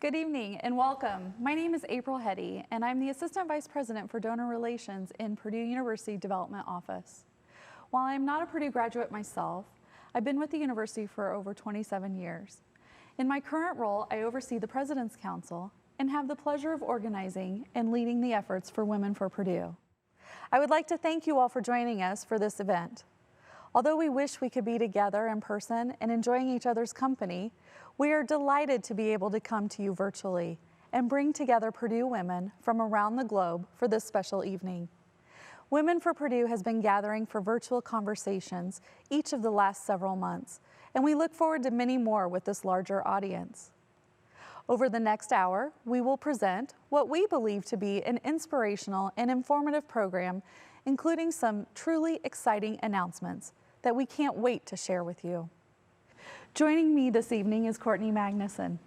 Good evening and welcome. My name is April Hetty and I'm the Assistant Vice President for Donor Relations in Purdue University Development Office. While I am not a Purdue graduate myself, I've been with the university for over 27 years. In my current role, I oversee the President's Council and have the pleasure of organizing and leading the efforts for Women for Purdue. I would like to thank you all for joining us for this event. Although we wish we could be together in person and enjoying each other's company, we are delighted to be able to come to you virtually and bring together Purdue women from around the globe for this special evening. Women for Purdue has been gathering for virtual conversations each of the last several months, and we look forward to many more with this larger audience. Over the next hour, we will present what we believe to be an inspirational and informative program, including some truly exciting announcements that we can't wait to share with you. Joining me this evening is Courtney Magnuson,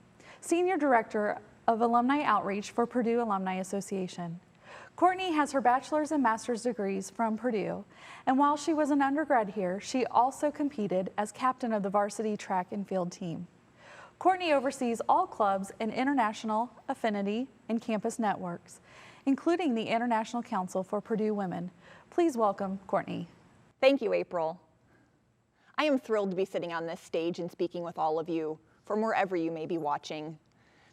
Senior Director of Alumni Outreach for Purdue Alumni Association. Courtney has her bachelor's and master's degrees from Purdue, and while she was an undergrad here, she also competed as captain of the varsity track and field team. Courtney oversees all clubs and international, affinity, and campus networks, including the International Council for Purdue Women. Please welcome Courtney. Thank you, April. I am thrilled to be sitting on this stage and speaking with all of you from wherever you may be watching.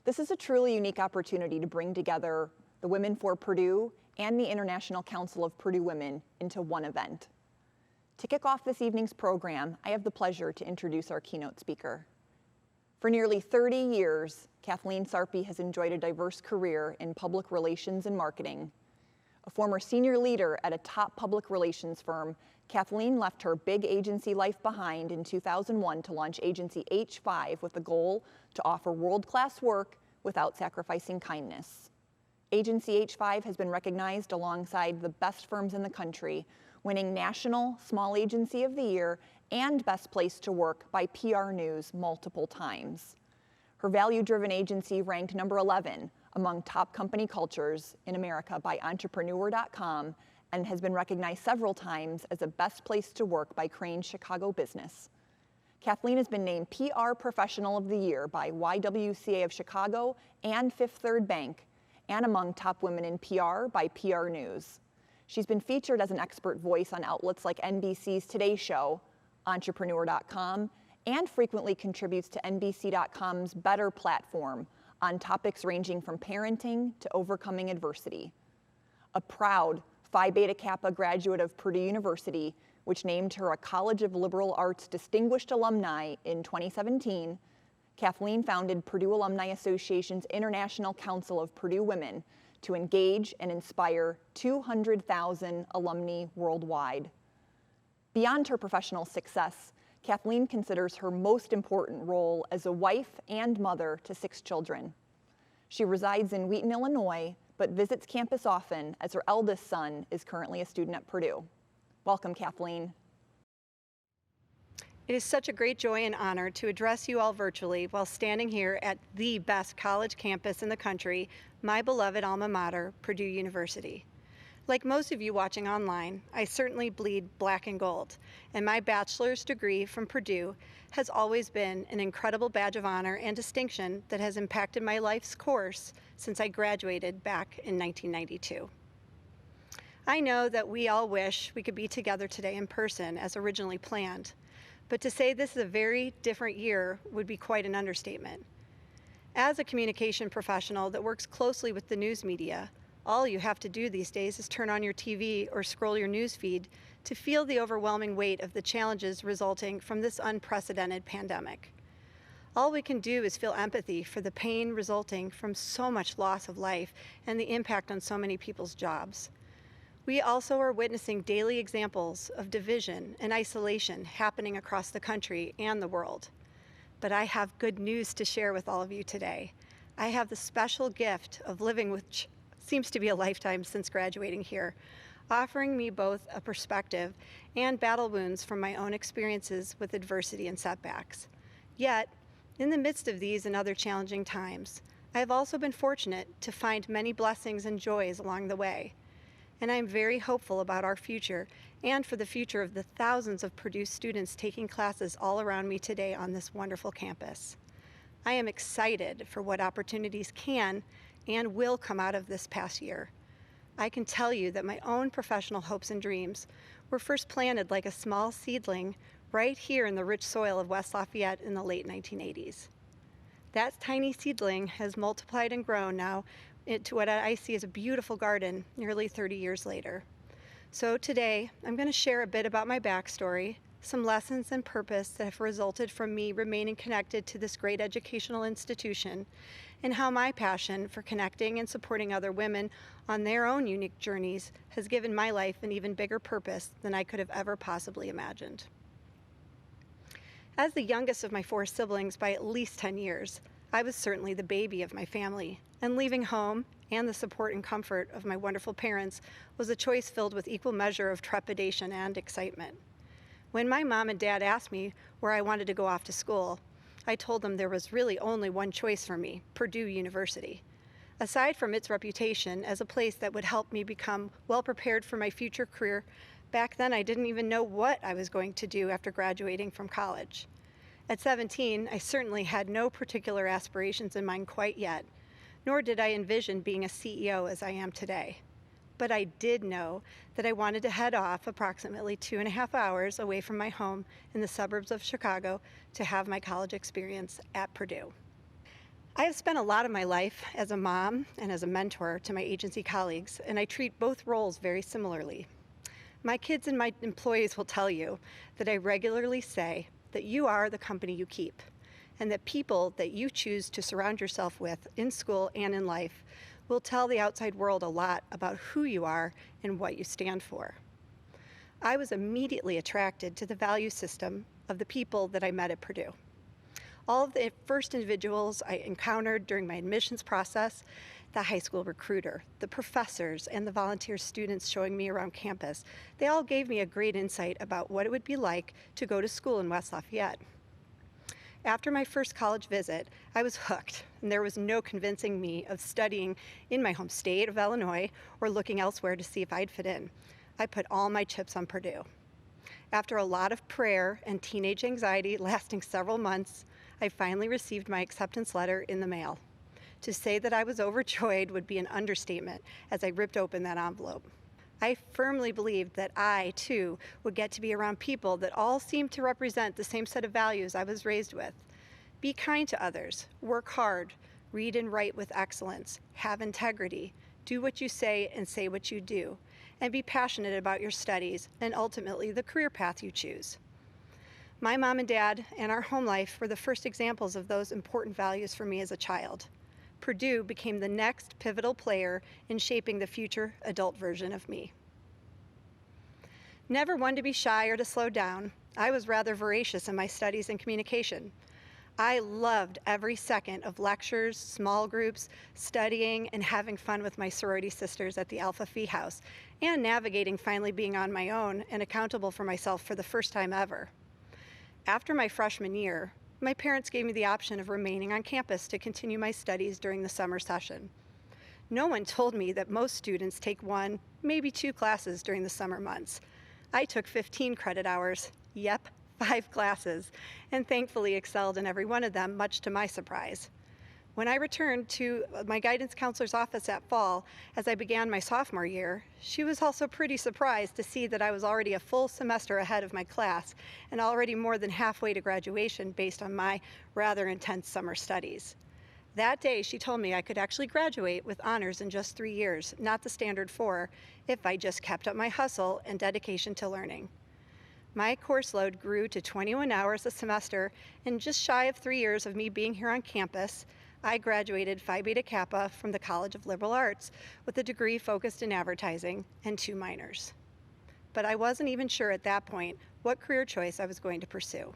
This is a truly unique opportunity to bring together the Women for Purdue and the International Council of Purdue Women into one event. To kick off this evening's program, I have the pleasure to introduce our keynote speaker. For nearly 30 years, Kathleen Sarpy has enjoyed a diverse career in public relations and marketing. A former senior leader at a top public relations firm, Kathleen left her big agency life behind in 2001 to launch Agency H5 with the goal to offer world-class work without sacrificing kindness. Agency H5 has been recognized alongside the best firms in the country, winning National Small Agency of the Year and Best Place to Work by PR News multiple times. Her value-driven agency ranked number 11 among top company cultures in America by Entrepreneur.com and has been recognized several times as a best place to work by Crain's Chicago Business. Kathleen has been named PR Professional of the Year by YWCA of Chicago and Fifth Third Bank, and among top women in PR by PR News. She's been featured as an expert voice on outlets like NBC's Today Show, Entrepreneur.com, and frequently contributes to NBC.com's Better platform on topics ranging from parenting to overcoming adversity. A proud Phi Beta Kappa graduate of Purdue University, which named her a College of Liberal Arts Distinguished Alumni in 2017, Kathleen founded Purdue Alumni Association's International Council of Purdue Women to engage and inspire 200,000 alumni worldwide. Beyond her professional success, Kathleen considers her most important role as a wife and mother to 6 children. She resides in Wheaton, Illinois, but visits campus often as her eldest son is currently a student at Purdue. Welcome, Kathleen. It is such a great joy and honor to address you all virtually while standing here at the best college campus in the country, my beloved alma mater, Purdue University. Like most of you watching online, I certainly bleed black and gold, and my bachelor's degree from Purdue has always been an incredible badge of honor and distinction that has impacted my life's course since I graduated back in 1992. I know that we all wish we could be together today in person as originally planned, but to say this is a very different year would be quite an understatement. As a communication professional that works closely with the news media, all you have to do these days is turn on your TV or scroll your news feed to feel the overwhelming weight of the challenges resulting from this unprecedented pandemic. All we can do is feel empathy for the pain resulting from so much loss of life and the impact on so many people's jobs. We also are witnessing daily examples of division and isolation happening across the country and the world. But I have good news to share with all of you today. I have the special gift of living with seems to be a lifetime since graduating here, offering me both a perspective and battle wounds from my own experiences with adversity and setbacks. Yet, in the midst of these and other challenging times, I have also been fortunate to find many blessings and joys along the way. And I am very hopeful about our future and for the future of the thousands of Purdue students taking classes all around me today on this wonderful campus. I am excited for what opportunities can and will come out of this past year. I can tell you that my own professional hopes and dreams were first planted like a small seedling right here in the rich soil of West Lafayette in the late 1980s. That tiny seedling has multiplied and grown now into what I see as a beautiful garden nearly 30 years later. So today, I'm going to share a bit about my backstory, some lessons and purpose that have resulted from me remaining connected to this great educational institution, and how my passion for connecting and supporting other women on their own unique journeys has given my life an even bigger purpose than I could have ever possibly imagined. As the youngest of my 4 siblings by at least 10 years, I was certainly the baby of my family, and leaving home and the support and comfort of my wonderful parents was a choice filled with equal measure of trepidation and excitement. When my mom and dad asked me where I wanted to go off to school, I told them there was really only one choice for me, Purdue University. Aside from its reputation as a place that would help me become well prepared for my future career, back then I didn't even know what I was going to do after graduating from college. At 17, I certainly had no particular aspirations in mind quite yet, nor did I envision being a CEO as I am today. But I did know that I wanted to head off approximately 2.5 hours away from my home in the suburbs of Chicago to have my college experience at Purdue. I have spent a lot of my life as a mom and as a mentor to my agency colleagues, and I treat both roles very similarly. My kids and my employees will tell you that I regularly say that you are the company you keep, and that people that you choose to surround yourself with in school and in life will tell the outside world a lot about who you are and what you stand for. I was immediately attracted to the value system of the people that I met at Purdue. All of the first individuals I encountered during my admissions process, the high school recruiter, the professors, and the volunteer students showing me around campus, they all gave me a great insight about what it would be like to go to school in West Lafayette. After my first college visit, I was hooked, and there was no convincing me of studying in my home state of Illinois or looking elsewhere to see if I'd fit in. I put all my chips on Purdue. After a lot of prayer and teenage anxiety lasting several months, I finally received my acceptance letter in the mail. To say that I was overjoyed would be an understatement as I ripped open that envelope. I firmly believed that I, too, would get to be around people that all seemed to represent the same set of values I was raised with. Be kind to others, work hard, read and write with excellence, have integrity, do what you say and say what you do, and be passionate about your studies and ultimately the career path you choose. My mom and dad and our home life were the first examples of those important values for me as a child. Purdue became the next pivotal player in shaping the future adult version of me. Never one to be shy or to slow down, I was rather voracious in my studies and communication. I loved every second of lectures, small groups, studying, and having fun with my sorority sisters at the Alpha Phi House, and navigating finally being on my own and accountable for myself for the first time ever. After my freshman year, my parents gave me the option of remaining on campus to continue my studies during the summer session. No one told me that most students take 1, maybe 2 classes during the summer months. I took 15 credit hours, yep, 5 classes, and thankfully excelled in every one of them, much to my surprise. When I returned to my guidance counselor's office that fall, as I began my sophomore year, she was also pretty surprised to see that I was already a full semester ahead of my class and already more than halfway to graduation based on my rather intense summer studies. That day, she told me I could actually graduate with honors in just 3 years, not the standard 4, if I just kept up my hustle and dedication to learning. My course load grew to 21 hours a semester, and just shy of 3 years of me being here on campus, I graduated Phi Beta Kappa from the College of Liberal Arts with a degree focused in advertising and 2 minors. But I wasn't even sure at that point what career choice I was going to pursue.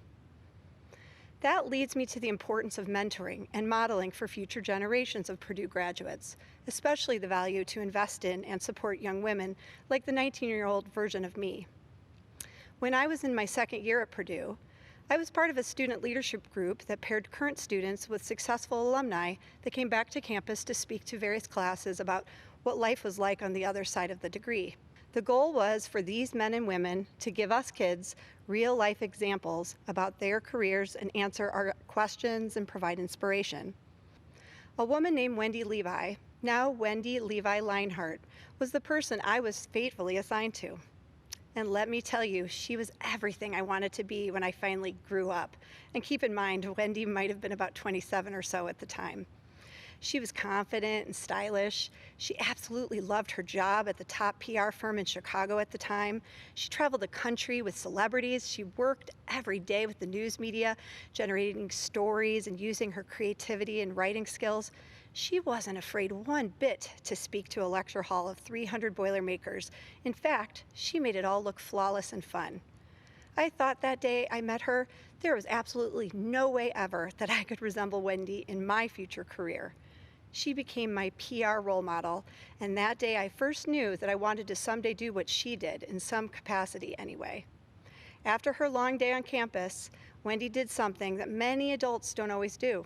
That leads me to the importance of mentoring and modeling for future generations of Purdue graduates, especially the value to invest in and support young women like the 19-year-old version of me. When I was in my second year at Purdue, I was part of a student leadership group that paired current students with successful alumni that came back to campus to speak to various classes about what life was like on the other side of the degree. The goal was for these men and women to give us kids real life examples about their careers and answer our questions and provide inspiration. A woman named Wendy Levi, now Wendy Levi Leinhart, was the person I was fatefully assigned to. And let me tell you, she was everything I wanted to be when I finally grew up. And keep in mind, Wendy might have been about 27 or so at the time. She was confident and stylish. She absolutely loved her job at the top PR firm in Chicago at the time. She traveled the country with celebrities. She worked every day with the news media, generating stories and using her creativity and writing skills. She wasn't afraid one bit to speak to a lecture hall of 300 Boilermakers. In fact, she made it all look flawless and fun. I thought that day I met her, there was absolutely no way ever that I could resemble Wendy in my future career. She became my PR role model, and that day I first knew that I wanted to someday do what she did, in some capacity anyway. After her long day on campus, Wendy did something that many adults don't always do.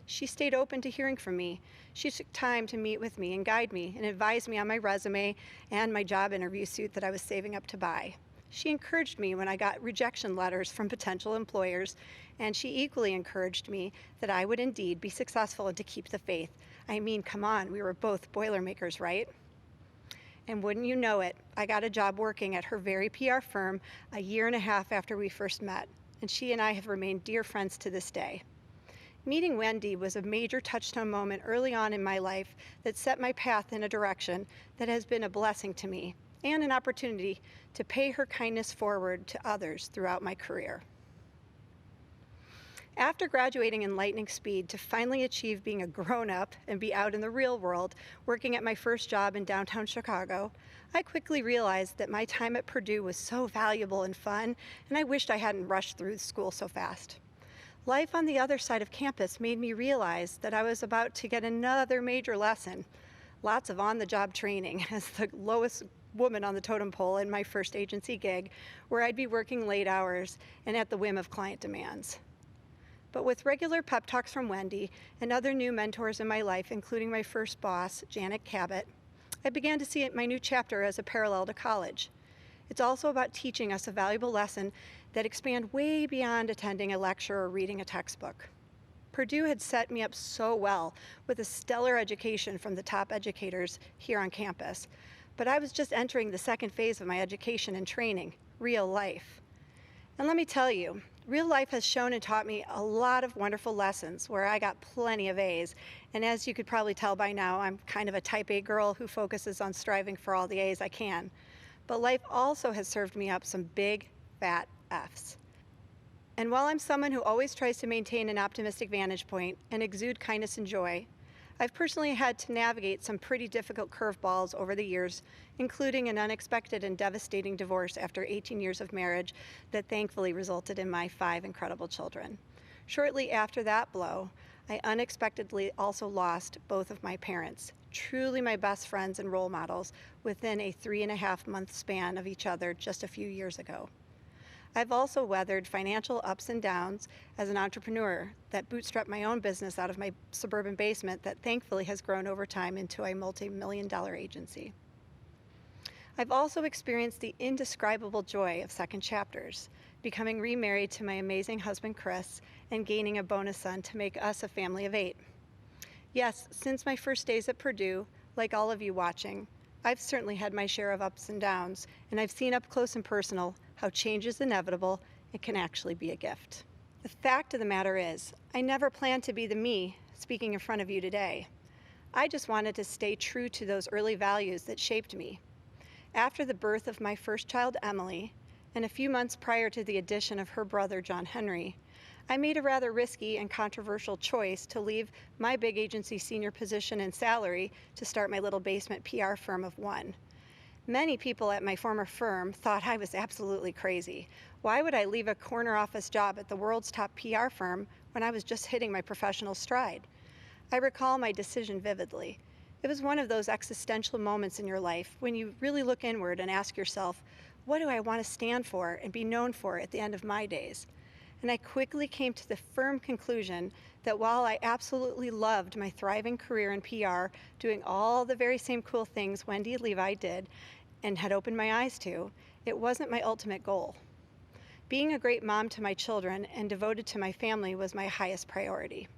She stayed open to hearing from me. She took time to meet with me and guide me and advise me on my resume and my job interview suit that I was saving up to buy. She encouraged me when I got rejection letters from potential employers, and she equally encouraged me that I would indeed be successful and to keep the faith. I mean, come on, we were both Boilermakers, right? And wouldn't you know it, I got a job working at her very PR firm a year and a half after we first met, and she and I have remained dear friends to this day. Meeting Wendy was a major touchstone moment early on in my life that set my path in a direction that has been a blessing to me and an opportunity to pay her kindness forward to others throughout my career. After graduating in lightning speed to finally achieve being a grown-up and be out in the real world, working at my first job in downtown Chicago, I quickly realized that my time at Purdue was so valuable and fun, and I wished I hadn't rushed through school so fast. Life on the other side of campus made me realize that I was about to get another major lesson. Lots of on-the-job training as the lowest woman on the totem pole in my first agency gig, where I'd be working late hours and at the whim of client demands. But with regular pep talks from Wendy and other new mentors in my life, including my first boss, Janet Cabot, I began to see my new chapter as a parallel to college. It's also about teaching us a valuable lesson that expand way beyond attending a lecture or reading a textbook. Purdue had set me up so well with a stellar education from the top educators here on campus, but I was just entering the second phase of my education and training, real life. And let me tell you, real life has shown and taught me a lot of wonderful lessons where I got plenty of A's. And as you could probably tell by now, I'm kind of a type A girl who focuses on striving for all the A's I can. But life also has served me up some big, fat F's. And while I'm someone who always tries to maintain an optimistic vantage point and exude kindness and joy, I've personally had to navigate some pretty difficult curveballs over the years, including an unexpected and devastating divorce after 18 years of marriage that thankfully resulted in my 5 incredible children. Shortly after that blow, I unexpectedly also lost both of my parents, truly my best friends and role models, within a 3.5-month span of each other just a few years ago. I've also weathered financial ups and downs as an entrepreneur that bootstrapped my own business out of my suburban basement that thankfully has grown over time into a multi-million-dollar agency. I've also experienced the indescribable joy of second chapters, becoming remarried to my amazing husband Chris and gaining a bonus son to make us a family of 8. Yes, since my first days at Purdue, like all of you watching, I've certainly had my share of ups and downs, and I've seen up close and personal how change is inevitable and can actually be a gift. The fact of the matter is, I never planned to be the me speaking in front of you today. I just wanted to stay true to those early values that shaped me. After the birth of my first child, Emily, and a few months prior to the addition of her brother, John Henry, I made a rather risky and controversial choice to leave my big agency senior position and salary to start my little basement PR firm of one. Many people at my former firm thought I was absolutely crazy. Why would I leave a corner office job at the world's top PR firm when I was just hitting my professional stride? I recall my decision vividly. It was one of those existential moments in your life when you really look inward and ask yourself, what do I want to stand for and be known for at the end of my days? And I quickly came to the firm conclusion that while I absolutely loved my thriving career in PR, doing all the very same cool things Wendy Levi did, and had opened my eyes to, it wasn't my ultimate goal. Being a great mom to my children and devoted to my family was my highest priority.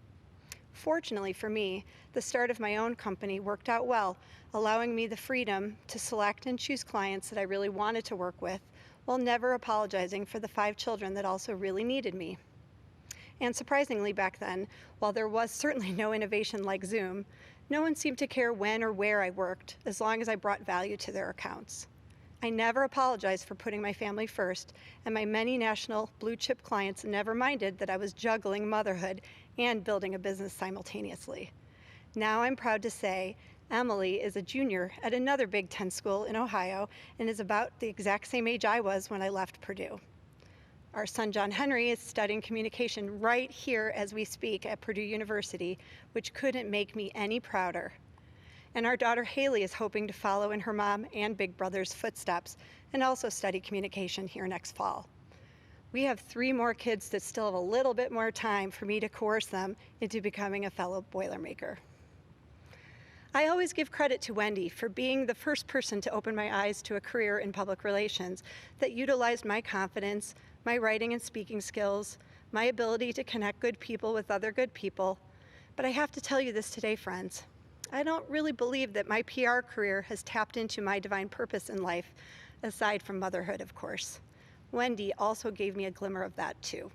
Fortunately for me, the start of my own company worked out well, allowing me the freedom to select and choose clients that I really wanted to work with, while never apologizing for the 5 children that also really needed me. And surprisingly back then, while there was certainly no innovation like Zoom, no one seemed to care when or where I worked, as long as I brought value to their accounts. I never apologized for putting my family first, and my many national blue chip clients never minded that I was juggling motherhood and building a business simultaneously. Now I'm proud to say Emily is a junior at another Big Ten school in Ohio and is about the exact same age I was when I left Purdue. Our son John Henry is studying communication right here as we speak at Purdue University, which couldn't make me any prouder. And our daughter Haley is hoping to follow in her mom and big brother's footsteps and also study communication here next fall. We have 3 more kids that still have a little bit more time for me to coerce them into becoming a fellow Boilermaker. I always give credit to Wendy for being the first person to open my eyes to a career in public relations that utilized my confidence, my writing and speaking skills, my ability to connect good people with other good people. But I have to tell you this today, friends. I don't really believe that my PR career has tapped into my divine purpose in life, aside from motherhood, of course. Wendy also gave me a glimmer of that too.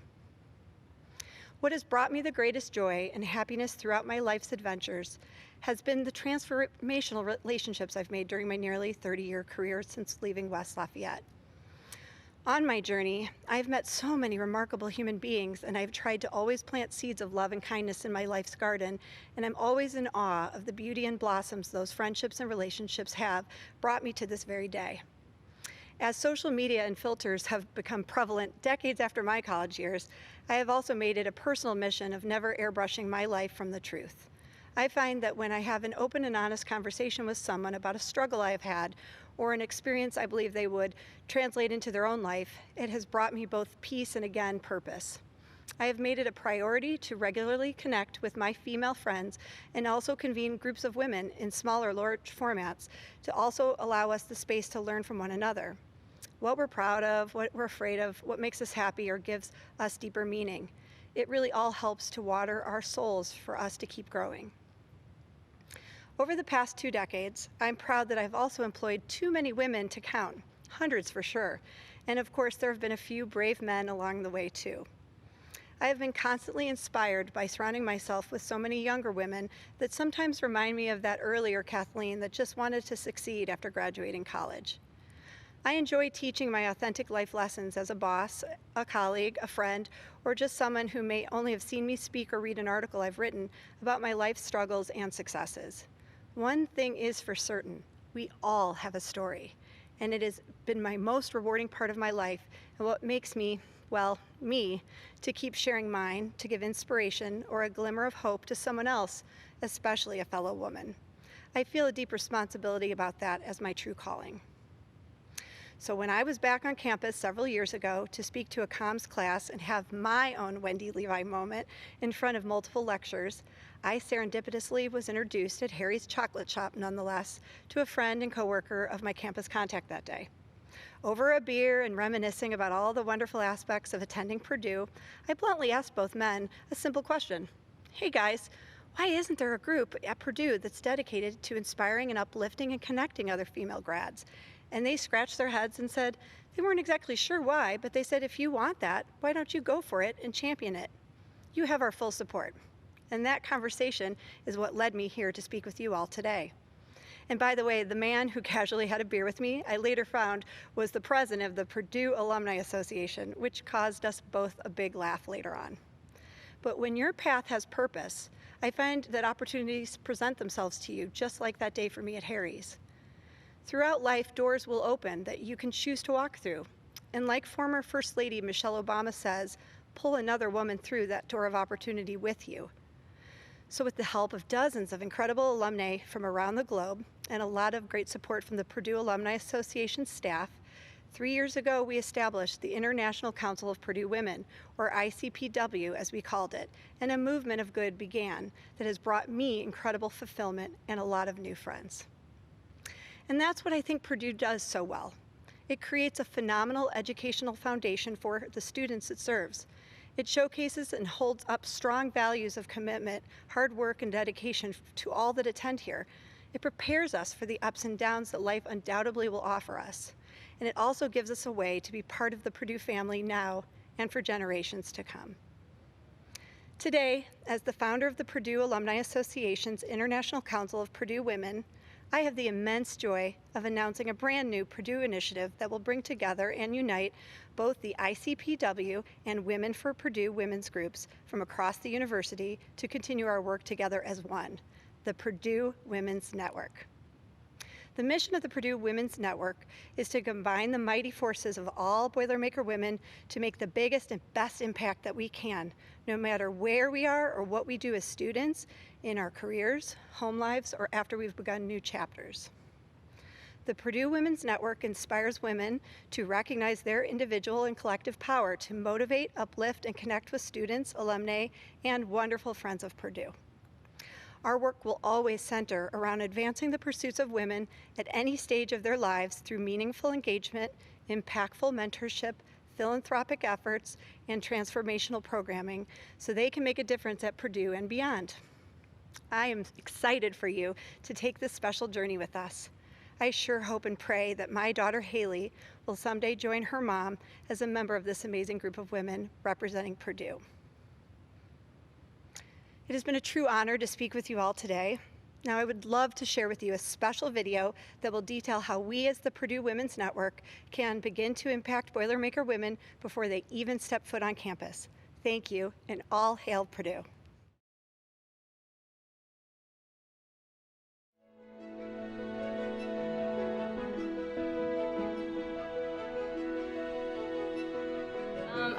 What has brought me the greatest joy and happiness throughout my life's adventures has been the transformational relationships I've made during my nearly 30-year career since leaving West Lafayette. On my journey, I've met so many remarkable human beings, and I've tried to always plant seeds of love and kindness in my life's garden, and I'm always in awe of the beauty and blossoms those friendships and relationships have brought me to this very day. As social media and filters have become prevalent decades after my college years, I have also made it a personal mission of never airbrushing my life from the truth. I find that when I have an open and honest conversation with someone about a struggle I have had or an experience I believe they would translate into their own life, it has brought me both peace and, again, purpose. I have made it a priority to regularly connect with my female friends and also convene groups of women in smaller, large formats to also allow us the space to learn from one another. What we're proud of, what we're afraid of, what makes us happy or gives us deeper meaning. It really all helps to water our souls for us to keep growing. Over the past 2 decades, I'm proud that I've also employed too many women to count, hundreds for sure, and of course there have been a few brave men along the way too. I have been constantly inspired by surrounding myself with so many younger women that sometimes remind me of that earlier Kathleen that just wanted to succeed after graduating college. I enjoy teaching my authentic life lessons as a boss, a colleague, a friend, or just someone who may only have seen me speak or read an article I've written about my life struggles and successes. One thing is for certain, we all have a story, and it has been my most rewarding part of my life and what makes me, well, me, to keep sharing mine, to give inspiration or a glimmer of hope to someone else, especially a fellow woman. I feel a deep responsibility about that as my true calling. So when I was back on campus several years ago to speak to a comms class and have my own Wendy Levi moment in front of multiple lectures, I serendipitously was introduced at Harry's Chocolate Shop, nonetheless, to a friend and coworker of my campus contact that day. Over a beer and reminiscing about all the wonderful aspects of attending Purdue, I bluntly asked both men a simple question. Hey guys, why isn't there a group at Purdue that's dedicated to inspiring and uplifting and connecting other female grads? And they scratched their heads and said they weren't exactly sure why, but they said, if you want that, why don't you go for it and champion it? You have our full support. And that conversation is what led me here to speak with you all today. And by the way, the man who casually had a beer with me, I later found was the president of the Purdue Alumni Association, which caused us both a big laugh later on. But when your path has purpose, I find that opportunities present themselves to you, just like that day for me at Harry's. Throughout life, doors will open that you can choose to walk through. And like former First Lady Michelle Obama says, pull another woman through that door of opportunity with you. So with the help of dozens of incredible alumni from around the globe and a lot of great support from the Purdue Alumni Association staff, 3 years ago we established the International Council of Purdue Women, or ICPW as we called it, and a movement of good began that has brought me incredible fulfillment and a lot of new friends. And that's what I think Purdue does so well. It creates a phenomenal educational foundation for the students it serves. It showcases and holds up strong values of commitment, hard work, and dedication to all that attend here. It prepares us for the ups and downs that life undoubtedly will offer us. And it also gives us a way to be part of the Purdue family now and for generations to come. Today, as the founder of the Purdue Alumni Association's International Council of Purdue Women, I have the immense joy of announcing a brand new Purdue initiative that will bring together and unite both the ICPW and Women for Purdue women's groups from across the university to continue our work together as one, the Purdue Women's Network. The mission of the Purdue Women's Network is to combine the mighty forces of all Boilermaker women to make the biggest and best impact that we can, no matter where we are or what we do as students, in our careers, home lives, or after we've begun new chapters. The Purdue Women's Network inspires women to recognize their individual and collective power to motivate, uplift, and connect with students, alumni, and wonderful friends of Purdue. Our work will always center around advancing the pursuits of women at any stage of their lives through meaningful engagement, impactful mentorship, philanthropic efforts, and transformational programming so they can make a difference at Purdue and beyond. I am excited for you to take this special journey with us. I sure hope and pray that my daughter Haley will someday join her mom as a member of this amazing group of women representing Purdue. It has been a true honor to speak with you all today. Now I would love to share with you a special video that will detail how we as the Purdue Women's Network can begin to impact Boilermaker women before they even step foot on campus. Thank you, and all hail Purdue.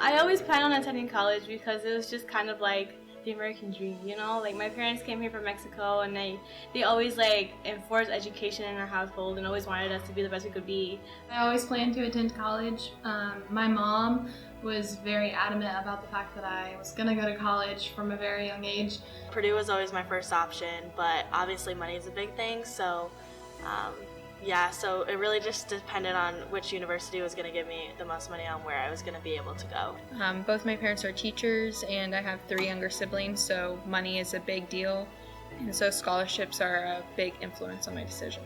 I always planned on attending college because it was just kind of like the American dream, you know? Like my parents came here from Mexico and they always like enforced education in our household and always wanted us to be the best we could be. I always planned to attend college. My mom was very adamant about the fact that I was gonna go to college from a very young age. Purdue was always my first option, but obviously money is a big thing, so so it really just depended on which university was going to give me the most money on where I was going to be able to go. Both my parents are teachers and I have 3 younger siblings, so money is a big deal. And so scholarships are a big influence on my decision.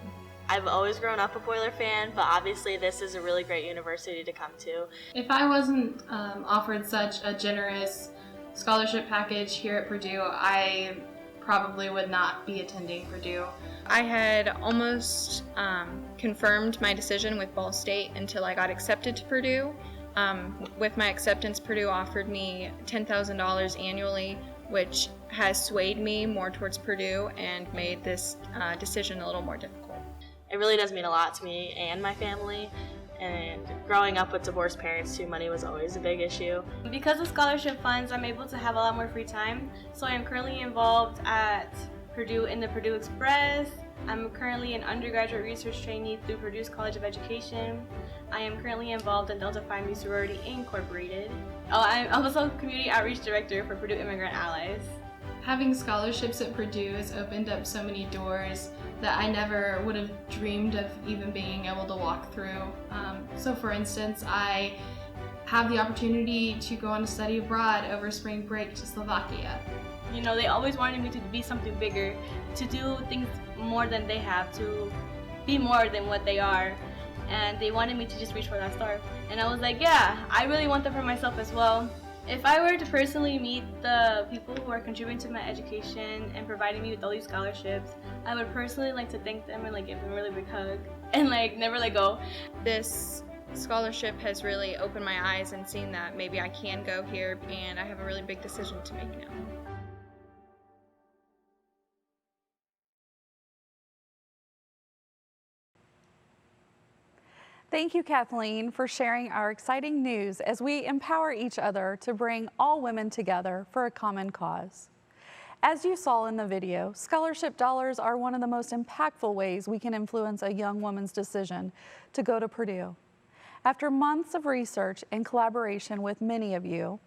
I've always grown up a Boiler fan, but obviously this is a really great university to come to. If I wasn't offered such a generous scholarship package here at Purdue, I probably would not be attending Purdue. I had almost confirmed my decision with Ball State until I got accepted to Purdue. With my acceptance, Purdue offered me $10,000 annually, which has swayed me more towards Purdue and made this decision a little more difficult. It really does mean a lot to me and my family. And growing up with divorced parents too, money was always a big issue. Because of scholarship funds, I'm able to have a lot more free time. So I am currently involved at Purdue in the Purdue Express. I'm currently an undergraduate research trainee through Purdue's College of Education. I am currently involved in Delta Phi Mu Sorority Incorporated. I'm also community outreach director for Purdue Immigrant Allies. Having scholarships at Purdue has opened up so many doors that I never would have dreamed of even being able to walk through. So for instance, I have the opportunity to go on a study abroad over spring break to Slovakia. You know, they always wanted me to be something bigger, to do things more than they have, to be more than what they are. And they wanted me to just reach for that star. And I was like, yeah, I really want that for myself as well. If I were to personally meet the people who are contributing to my education and providing me with all these scholarships, I would personally like to thank them and like give them a really big hug and like never let go. This scholarship has really opened my eyes and seen that maybe I can go here, and I have a really big decision to make now. Thank you, Kathleen, for sharing our exciting news as we empower each other to bring all women together for a common cause. As you saw in the video, scholarship dollars are one of the most impactful ways we can influence a young woman's decision to go to Purdue. After months of research and collaboration with many of you,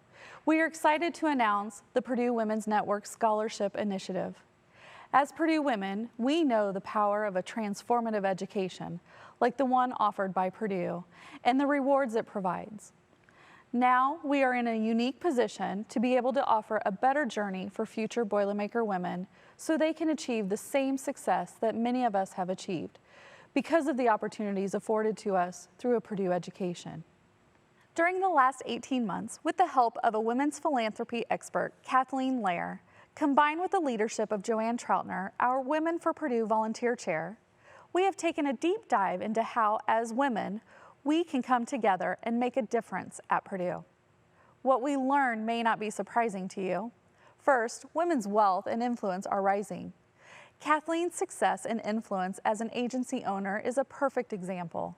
we are excited to announce the Purdue Women's Network Scholarship Initiative. As Purdue women, we know the power of a transformative education, like the one offered by Purdue, and the rewards it provides. Now, we are in a unique position to be able to offer a better journey for future Boilermaker women so they can achieve the same success that many of us have achieved because of the opportunities afforded to us through a Purdue education. During the last 18 months, with the help of a women's philanthropy expert, Kathleen Lair, combined with the leadership of Joanne Troutner, our Women for Purdue volunteer chair, we have taken a deep dive into how, as women, we can come together and make a difference at Purdue. What we learn may not be surprising to you. First, women's wealth and influence are rising. Kathleen's success and influence as an agency owner is a perfect example.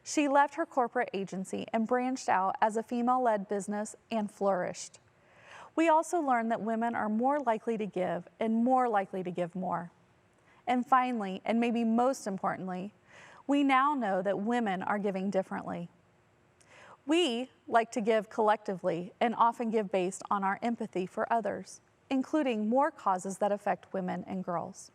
She left her corporate agency and branched out as a female-led business and flourished. We also learned that women are more likely to give and more likely to give more. And finally, and maybe most importantly, we now know that women are giving differently. We like to give collectively and often give based on our empathy for others, including more causes that affect women and girls.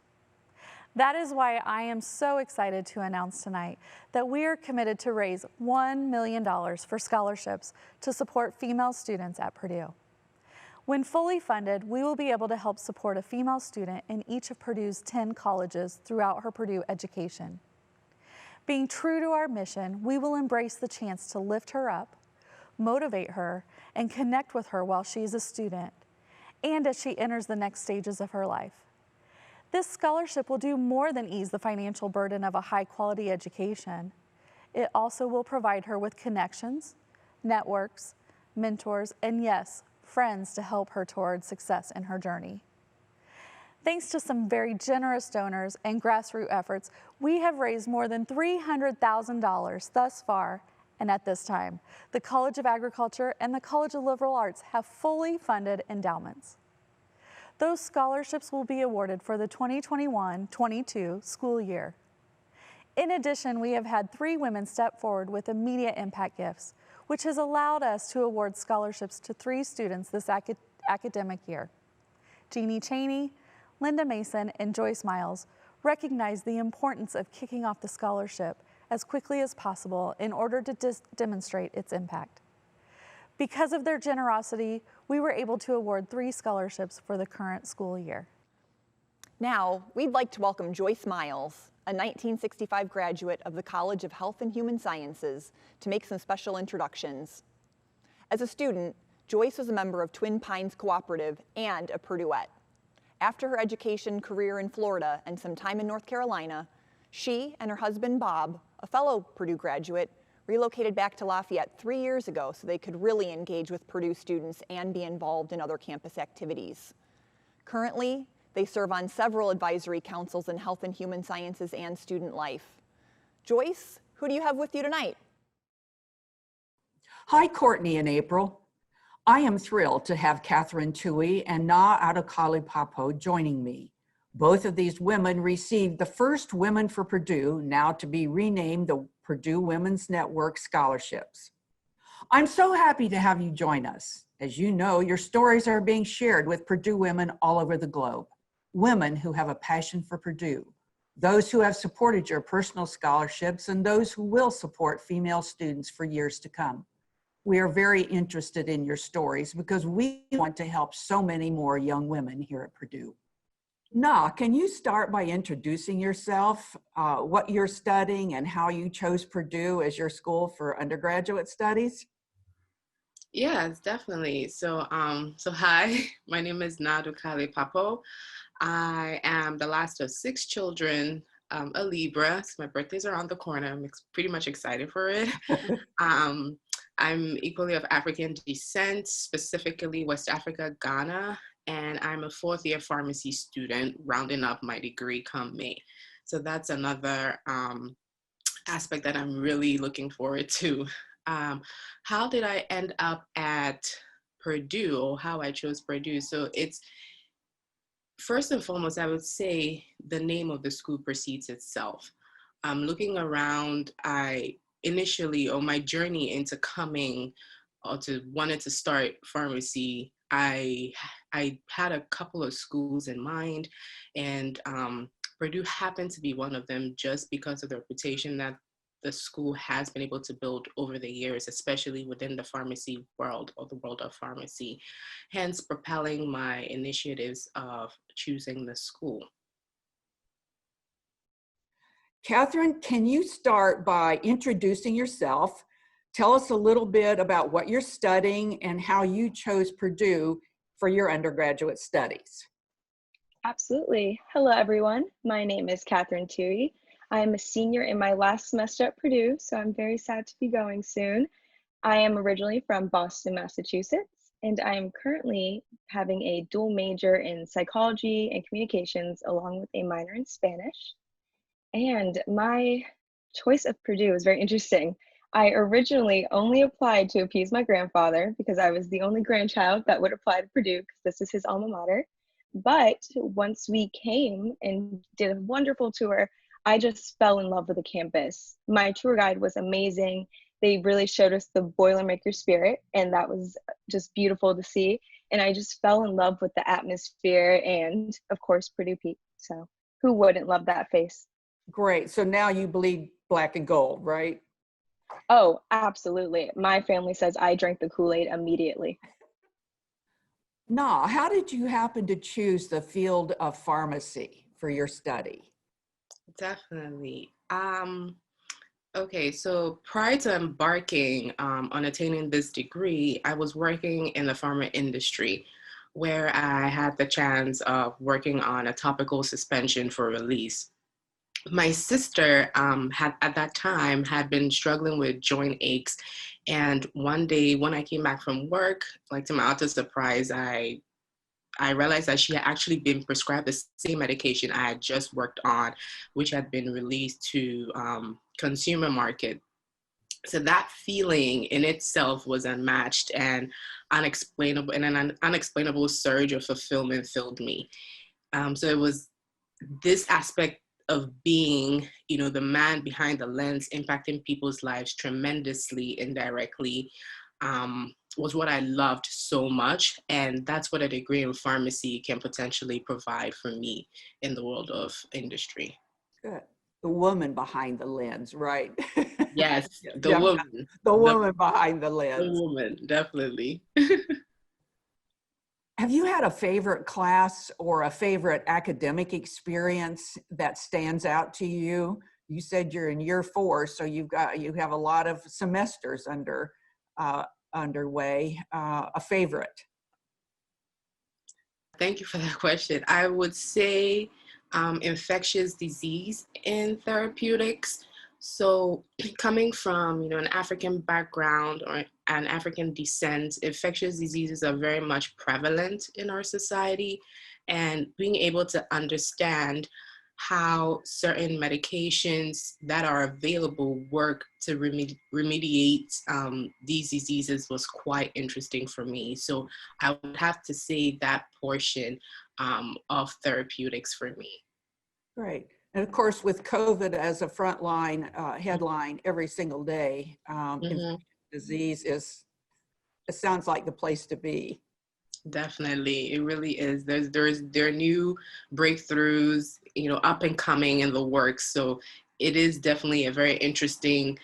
That is why I am so excited to announce tonight that we are committed to raise $1 million for scholarships to support female students at Purdue. When fully funded, we will be able to help support a female student in each of Purdue's 10 colleges throughout her Purdue education. Being true to our mission, we will embrace the chance to lift her up, motivate her, and connect with her while she is a student and as she enters the next stages of her life. This scholarship will do more than ease the financial burden of a high-quality education. It also will provide her with connections, networks, mentors, and yes, friends to help her toward success in her journey. Thanks to some very generous donors and grassroots efforts, we have raised more than $300,000 thus far, and at this time, the College of Agriculture and the College of Liberal Arts have fully funded endowments. Those scholarships will be awarded for the 2021-22 school year. In addition, we have had 3 women step forward with immediate impact gifts, which has allowed us to award scholarships to 3 students this academic year. Jeannie Cheney, Linda Mason, and Joyce Miles recognize the importance of kicking off the scholarship as quickly as possible in order to demonstrate its impact. Because of their generosity, we were able to award 3 scholarships for the current school year. Now, we'd like to welcome Joyce Miles, a 1965 graduate of the College of Health and Human Sciences, to make some special introductions. As a student, Joyce was a member of Twin Pines Cooperative and a Purduette. After her education career in Florida and some time in North Carolina, she and her husband Bob, a fellow Purdue graduate, relocated back to Lafayette 3 years ago so they could really engage with Purdue students and be involved in other campus activities. Currently, they serve on several advisory councils in health and human sciences and student life. Joyce, who do you have with you tonight? Hi, Courtney and April. I am thrilled to have Catherine Tui and Na Adokali-Papo joining me. Both of these women received the first Women for Purdue, now to be renamed the Purdue Women's Network Scholarships. I'm so happy to have you join us. As you know, your stories are being shared with Purdue women all over the globe. Women who have a passion for Purdue, those who have supported your personal scholarships, and those who will support female students for years to come. We are very interested in your stories because we want to help so many more young women here at Purdue. Na, can you start by introducing yourself, what you're studying, and how you chose Purdue as your school for undergraduate studies? Yes, definitely. So hi, my name is Na Adokali-Papo. I am the last of 6 children, a Libra. So my birthday's around the corner. I'm pretty much excited for it. I'm equally of African descent, specifically West Africa, Ghana, and I'm a 4th year pharmacy student, rounding up my degree come May. So that's another aspect that I'm really looking forward to. How did I end up at Purdue, or how I chose Purdue? So it's, first and foremost, I would say the name of the school precedes itself. Looking around, my journey into coming or to wanting to start pharmacy, I I had a couple of schools in mind, and Purdue happened to be one of them just because of the reputation that the school has been able to build over the years, especially within the pharmacy world or the world of pharmacy, hence propelling my initiatives of choosing the school. Catherine, can you start by introducing yourself? Tell us a little bit about what you're studying and how you chose Purdue for your undergraduate studies. Absolutely. Hello, everyone. My name is Catherine Tui. I'm a senior in my last semester at Purdue, so I'm very sad to be going soon. I am originally from Boston, Massachusetts, and I am currently having a dual major in psychology and communications, along with a minor in Spanish. And my choice of Purdue is very interesting. I originally only applied to appease my grandfather because I was the only grandchild that would apply to Purdue because this is his alma mater. But once we came and did a wonderful tour, I just fell in love with the campus. My tour guide was amazing. They really showed us the Boilermaker spirit, and that was just beautiful to see. And I just fell in love with the atmosphere and, of course, Purdue Pete. So who wouldn't love that face? Great. So now you bleed black and gold, right? Oh, absolutely. My family says I drank the Kool-Aid immediately. Nah, how did you happen to choose the field of pharmacy for your study? Definitely. Okay, so prior to embarking on attaining this degree, I was working in the pharma industry where I had the chance of working on a topical suspension for release. My sister had at that time had been struggling with joint aches, and one day when I came back from work, like to my utter surprise, I realized that she had actually been prescribed the same medication I had just worked on, which had been released to consumer market. So that feeling in itself was unmatched and unexplainable, and an unexplainable surge of fulfillment filled me. So it was this aspect of being, the man behind the lens, impacting people's lives tremendously indirectly, was what I loved so much. And that's what a degree in pharmacy can potentially provide for me in the world of industry. Good. The woman behind the lens, right? Yes, the Yeah, woman. the woman behind the The lens. woman, definitely. Have you had a favorite class or a favorite academic experience that stands out to you? You said you're in year 4, so you have a lot of semesters underway. A favorite? Thank you for that question. I would say infectious disease in therapeutics. So coming from, an African background or an African descent, infectious diseases are very much prevalent in our society. And being able to understand how certain medications that are available work to remediate these diseases was quite interesting for me. So I would have to say that portion of therapeutics for me. Great. And of course, with COVID as a frontline headline every single day, infectious disease it sounds like the place to be. Definitely, it really is. There are new breakthroughs, up and coming in the works. So it is definitely a very interesting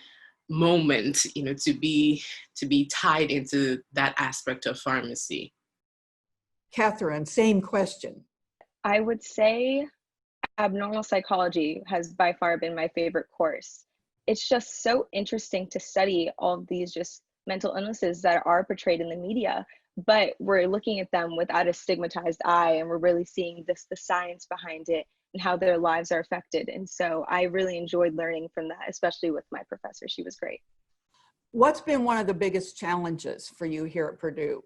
moment, to be tied into that aspect of pharmacy. Catherine, same question. I would say abnormal psychology has by far been my favorite course. It's just so interesting to study all of these just mental illnesses that are portrayed in the media, but we're looking at them without a stigmatized eye, and we're really seeing the science behind it and how their lives are affected. And so I really enjoyed learning from that, especially with my professor. She was great. What's been one of the biggest challenges for you here at Purdue?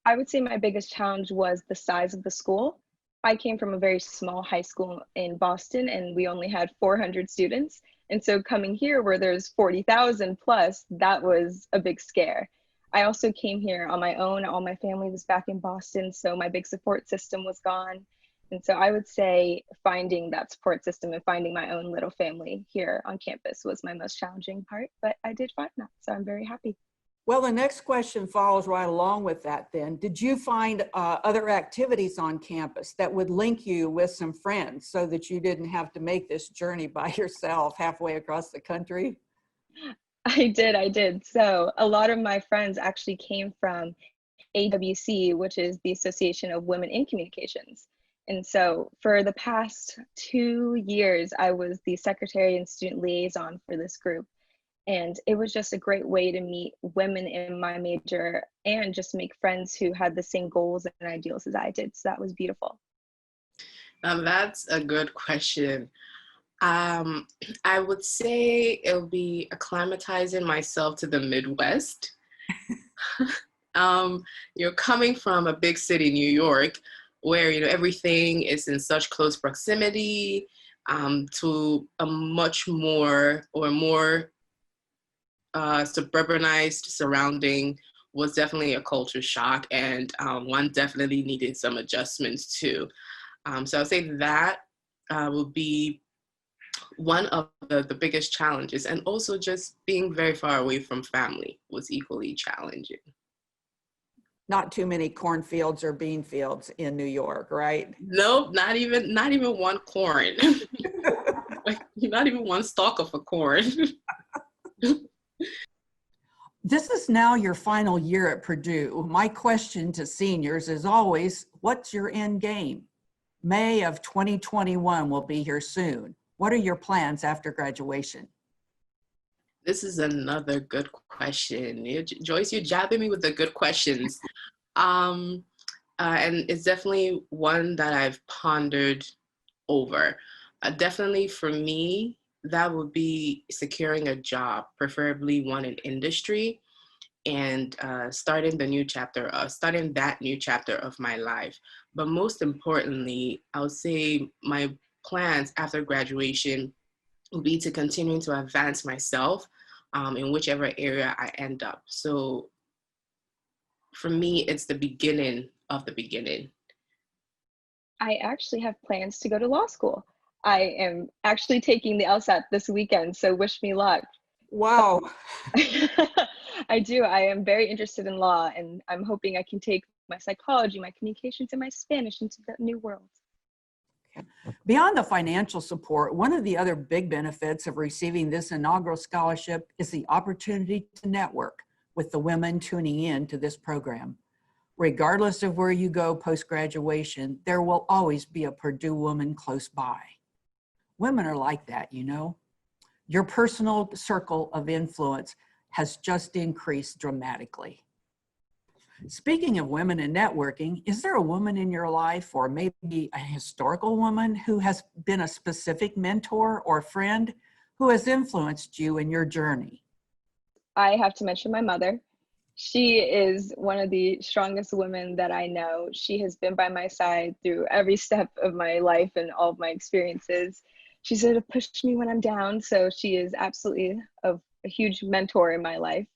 I would say my biggest challenge was the size of the school. I came from a very small high school in Boston, and we only had 400 students. And so coming here where there's 40,000 plus, that was a big scare. I also came here on my own. All my family was back in Boston, so my big support system was gone. And so I would say finding that support system and finding my own little family here on campus was my most challenging part, but I did find that, so I'm very happy. Well, the next question follows right along with that then. Did you find other activities on campus that would link you with some friends so that you didn't have to make this journey by yourself halfway across the country? I did. So a lot of my friends actually came from AWC, which is the Association of Women in Communications. And so for the past 2 years, I was the secretary and student liaison for this group. And it was just a great way to meet women in my major and just make friends who had the same goals and ideals as I did. So that was beautiful. That's a good question. I would say it'll be acclimatizing myself to the Midwest. You're coming from a big city, New York, where everything is in such close proximity, to a much more suburbanized surrounding was definitely a culture shock, and one definitely needed some adjustments too. So I'll say that will be one of the biggest challenges, and also just being very far away from family was equally challenging. Not too many cornfields or bean fields in New York, right? Nope, not even one corn. Like not even one stalk of a corn. This is now your final year at Purdue. My question to seniors is always, what's your end game? May of 2021 will be here soon. What are your plans after graduation? This is another good question. Joyce, you're jabbing me with the good questions. And it's definitely one that I've pondered over. Definitely for me, that would be securing a job, preferably one in industry, and starting that new chapter of my life. But most importantly, I would say my plans after graduation will be to continue to advance myself in whichever area I end up. So for me, it's the beginning of the beginning. I actually have plans to go to law school. I am actually taking the LSAT this weekend, so wish me luck. Wow. I do. I am very interested in law, and I'm hoping I can take my psychology, my communications, and my Spanish into that new world. Beyond the financial support, one of the other big benefits of receiving this inaugural scholarship is the opportunity to network with the women tuning in to this program. Regardless of where you go post-graduation, there will always be a Purdue woman close by. Women are like that, you know. Your personal circle of influence has just increased dramatically. Speaking of women and networking, is there a woman in your life, or maybe a historical woman, who has been a specific mentor or friend who has influenced you in your journey? I have to mention my mother. She is one of the strongest women that I know. She has been by my side through every step of my life and all of my experiences. She's there to push me when I'm down, so she is absolutely a huge mentor in my life.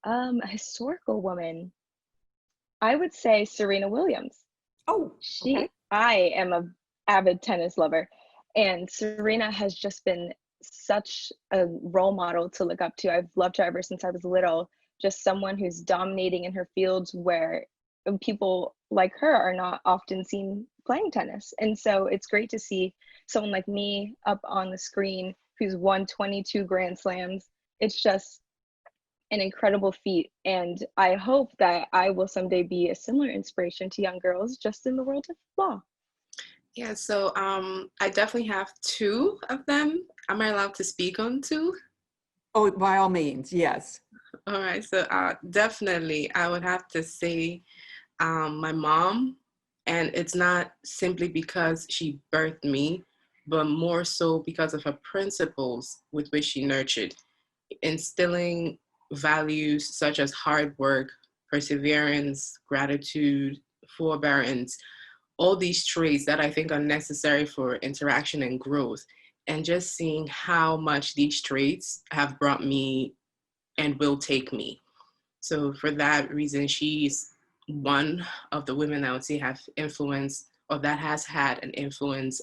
A historical woman, I would say Serena Williams. Oh, okay. I am a avid tennis lover, and Serena has just been such a role model to look up to. I've loved her ever since I was little. Just someone who's dominating in her fields where people like her are not often seen playing tennis. And so it's great to see someone like me up on the screen who's won 22 Grand Slams. It's just an incredible feat. And I hope that I will someday be a similar inspiration to young girls just in the world of law. Yeah, so I definitely have two of them. Am I allowed to speak on two? Oh, by all means, yes. All right, so definitely I would have to say my mom, and it's not simply because she birthed me, but more so because of her principles with which she nurtured, instilling values such as hard work, perseverance, gratitude, forbearance, all these traits that I think are necessary for interaction and growth. And just seeing how much these traits have brought me and will take me. So for that reason, she's one of the women I would say have influenced, or that has had an influence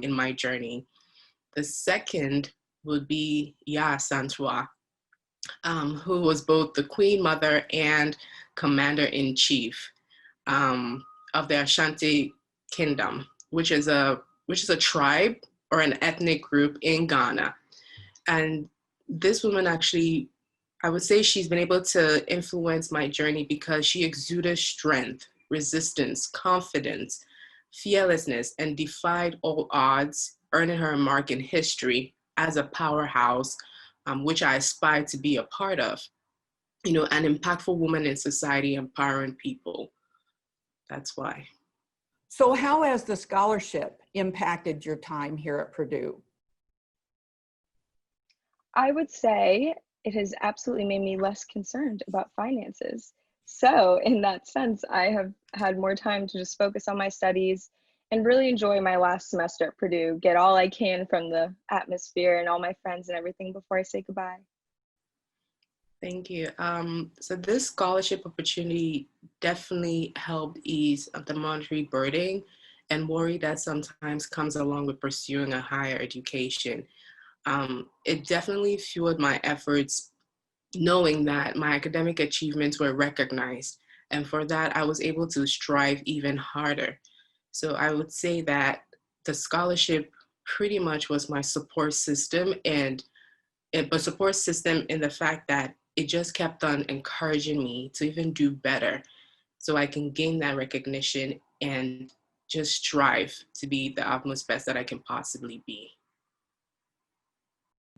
in my journey. The second would be Ya Santua. who was both the Queen Mother and Commander-in-Chief of the Ashanti Kingdom, which is a tribe or an ethnic group in Ghana. And this woman actually, I would say she's been able to influence my journey because she exuded strength, resistance, confidence, fearlessness, and defied all odds, earning her a mark in history as a powerhouse, which I aspire to be a part of. You know, an impactful woman in society, empowering people. That's why. So how has the scholarship impacted your time here at Purdue? I would say it has absolutely made me less concerned about finances. So in that sense, I have had more time to just focus on my studies and really enjoy my last semester at Purdue, get all I can from the atmosphere and all my friends and everything before I say goodbye. Thank you. So this scholarship opportunity definitely helped ease the monetary burden and worry that sometimes comes along with pursuing a higher education. It definitely fueled my efforts, knowing that my academic achievements were recognized. And for that, I was able to strive even harder. So I would say that the scholarship pretty much was my support system, and a support system in the fact that it just kept on encouraging me to even do better so I can gain that recognition and just strive to be the utmost best that I can possibly be.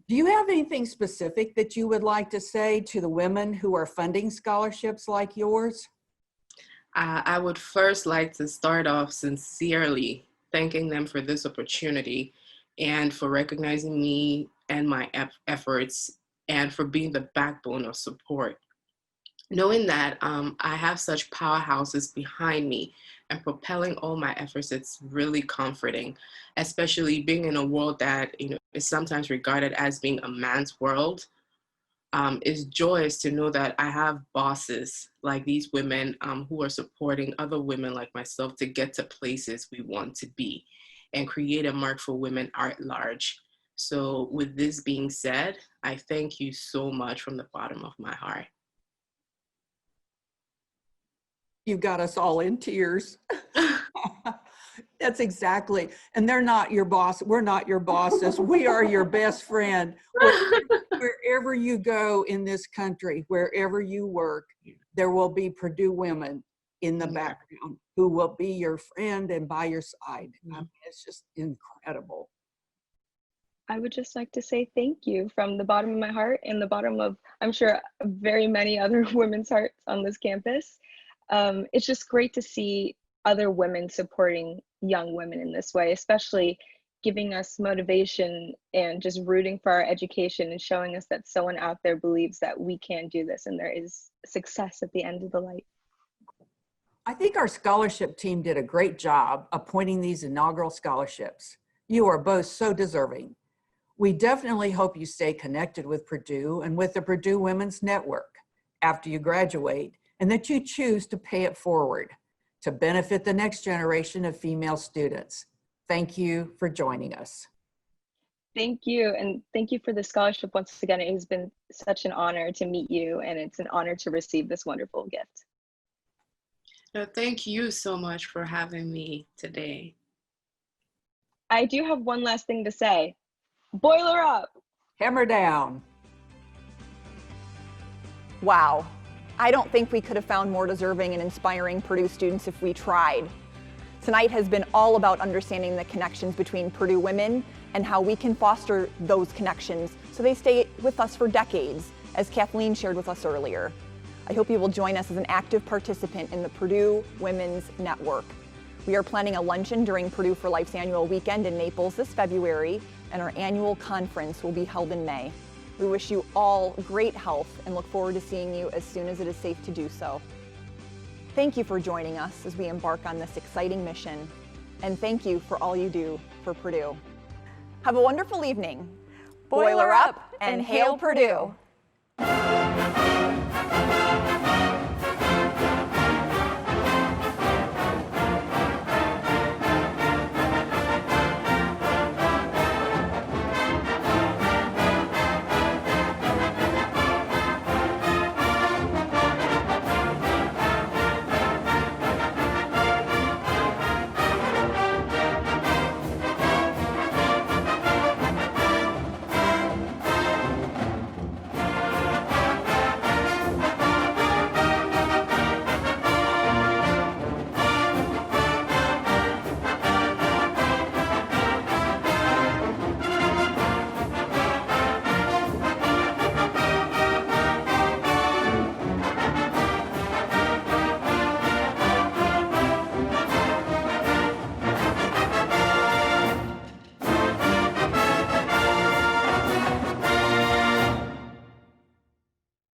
Do you have anything specific that you would like to say to the women who are funding scholarships like yours? I would first like to start off sincerely thanking them for this opportunity and for recognizing me and my efforts and for being the backbone of support. Knowing that I have such powerhouses behind me and propelling all my efforts, it's really comforting, especially being in a world that, you know, is sometimes regarded as being a man's world. It's joyous to know that I have bosses like these women who are supporting other women like myself to get to places we want to be and create a mark for women at large. So with this being said, I thank you so much from the bottom of my heart. You got us all in tears. That's exactly. And they're not your boss. We're not your bosses. We are your best friend. Wherever you go in this country, wherever you work, there will be Purdue women in the background who will be your friend and by your side. I mean, it's just incredible. I would just like to say thank you from the bottom of my heart and the bottom of, I'm sure, very many other women's hearts on this campus. It's just great to see other women supporting young women in this way, especially giving us motivation and just rooting for our education and showing us that someone out there believes that we can do this and there is success at the end of the light. I think our scholarship team did a great job appointing these inaugural scholarships. You are both so deserving. We definitely hope you stay connected with Purdue and with the Purdue Women's Network after you graduate, and that you choose to pay it forward to benefit the next generation of female students. Thank you for joining us. Thank you, and thank you for the scholarship once again. It has been such an honor to meet you, and it's an honor to receive this wonderful gift. No, thank you so much for having me today. I do have one last thing to say. Boiler up! Hammer down. Wow. I don't think we could have found more deserving and inspiring Purdue students if we tried. Tonight has been all about understanding the connections between Purdue women and how we can foster those connections so they stay with us for decades, as Kathleen shared with us earlier. I hope you will join us as an active participant in the Purdue Women's Network. We are planning a luncheon during Purdue for Life's annual weekend in Naples this February, and our annual conference will be held in May. We wish you all great health and look forward to seeing you as soon as it is safe to do so. Thank you for joining us as we embark on this exciting mission, and thank you for all you do for Purdue. Have a wonderful evening. Boiler up and hail Purdue.